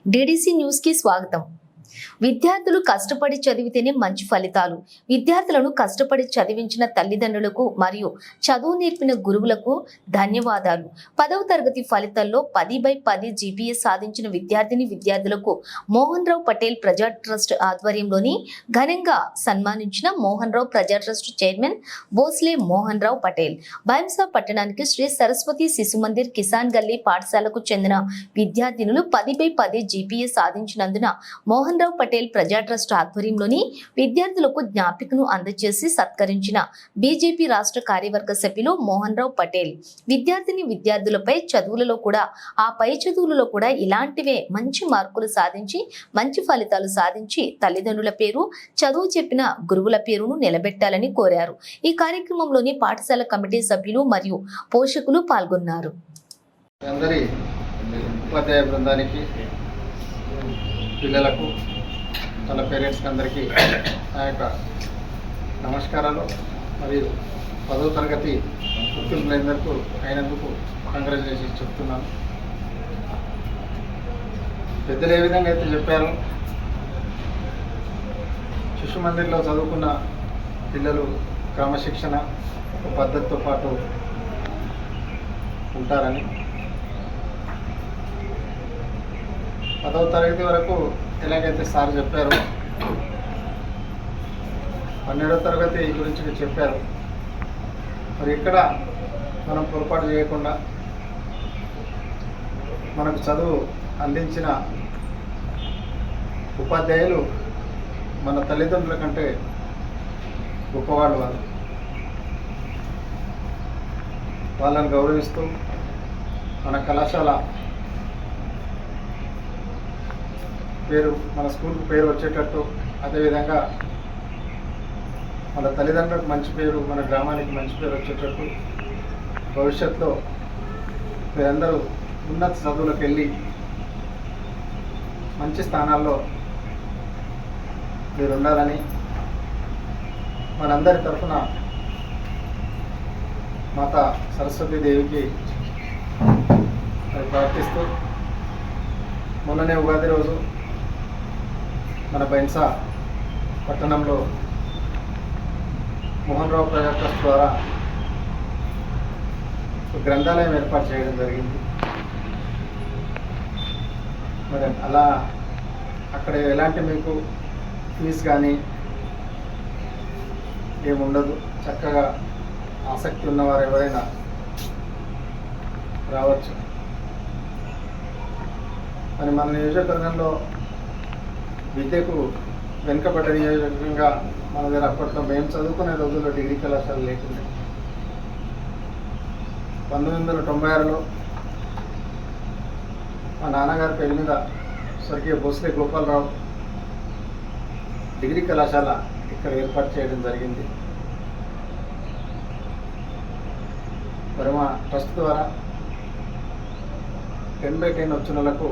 DDC news కి స్వాగతం. విద్యార్థులు కష్టపడి చదివితేనే మంచి ఫలితాలు. విద్యార్థులను కష్టపడి చదివించిన తల్లిదండ్రులకు మరియు చదువు నేర్పిన గురువులకు ధన్యవాదాలు. 10వ తరగతి ఫలితాల్లో 10/10 జీపీఎస్ సాధించిన విద్యార్థులకు మోహన్ రావు పటేల్ ప్రజా ట్రస్ట్ ఆధ్వర్యంలోని ఘనంగా సన్మానించిన మోహన్ రావు ప్రజా ట్రస్ట్ చైర్మన్ భోస్లే మోహన్ రావు పటేల్. భైంసా పట్టణానికి శ్రీ సరస్వతి శిశు మందిర్ కిసాన్ గల్లీ పాఠశాలకు చెందిన విద్యార్థినులు 10/10 జీపీఎస్ సాధించినందున మోహన్ రావు పటేల్ ప్రజా ట్రస్ట్ ఆధ్వర్యంలోని విద్యార్థులకు జ్ఞాపికను అందజేసి సత్కరించిన బీజేపీ రాష్ట్ర కార్యవర్గ సభ్యులు మోహన్ రావు పటేల్ విద్యార్థులపై చదువులలో కూడా ఆ పై చదువులలో కూడా ఇలాంటివే మంచి మార్కులు సాధించి మంచి ఫలితాలు సాధించి తల్లిదండ్రుల పేరు చదువు చెప్పిన గురువుల పేరును నిలబెట్టాలని కోరారు. ఈ కార్యక్రమంలోని పాఠశాల కమిటీ సభ్యులు మరియు పోషకులు పాల్గొన్నారు. పిల్లలకు వాళ్ళ పేరెంట్స్కి అందరికీ నా యొక్క నమస్కారాలు. మరియు 10వ తరగతి ఉత్తీర్ణులందరికీ అయినందుకు కంగ్రాచులేషన్స్ చెప్తున్నాను. పెద్దలు ఏ విధంగా అయితే చెప్పారో శిశు మందిర్లో చదువుకున్న పిల్లలు క్రమశిక్షణ ఒక పద్ధతితో పాటు ఉంటారని, 10వ తరగతి వరకు ఎలాగైతే సార్ చెప్పారో 12వ తరగతి గురించి చెప్పారు. మరి ఇక్కడ మనం పొరపాటు చేయకుండా మనకు చదువు అందించిన ఉపాధ్యాయులు మన తల్లిదండ్రుల కంటే గొప్పవాళ్ళు. వాళ్ళని గౌరవిస్తూ మన కళాశాల పేరు, మన స్కూల్కి పేరు వచ్చేటట్టు, అదేవిధంగా మన తల్లిదండ్రులకు మంచి పేరు, మన గ్రామానికి మంచి పేరు వచ్చేటట్టు భవిష్యత్తులో మీరందరూ ఉన్నత చదువులకు వెళ్ళి మంచి స్థానాల్లో మీరు ఉండాలని మనందరి తరఫున మాతా సరస్వతీదేవికి ప్రార్థిస్తూ, మొన్ననే ఉగాది రోజు మన భైంసా పట్టణంలో మోహన్ రావు ప్రజా ట్రస్ట్ ద్వారా గ్రంథాలయం ఏర్పాటు చేయడం జరిగింది. మరి అలా అక్కడ ఎలాంటి మీకు ఫీజు కానీ ఏముండదు. చక్కగా ఆసక్తి ఉన్నవారు ఎవరైనా రావచ్చు. మరి మన నియోజకవర్గంలో విద్యకు వెనుకబడ్డ నియోజకవర్గంగా మన దగ్గర అప్పట్లో మేము చదువుకునే రోజుల్లో డిగ్రీ కళాశాల లేకుండా 1996లో మా నాన్నగారి పేరు మీద స్వర్గీయ భోస్లే గోపాలరావు డిగ్రీ కళాశాల ఇక్కడ ఏర్పాటు చేయడం జరిగింది. మరి మా ట్రస్ట్ ద్వారా 10/10 వచ్చిన వాళ్ళకు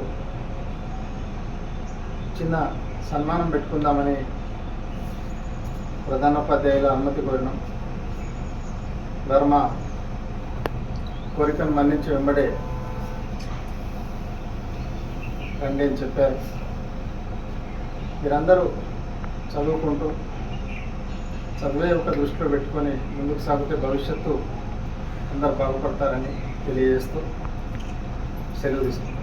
చిన్న సన్మానం పెట్టుకుందామని ప్రధానోపాధ్యాయుల అనుమతి కోరినాం. ధర్మ కోరికను మన్నించి వెంబడే రండి అని చెప్పారు. మీరందరూ చదువుకుంటూ చదివే ఒక దృష్టిలో పెట్టుకొని ముందుకు సాగితే భవిష్యత్తు అందరూ బాగుపడతారని తెలియజేస్తూ సెలవు తీసుకుంటాం.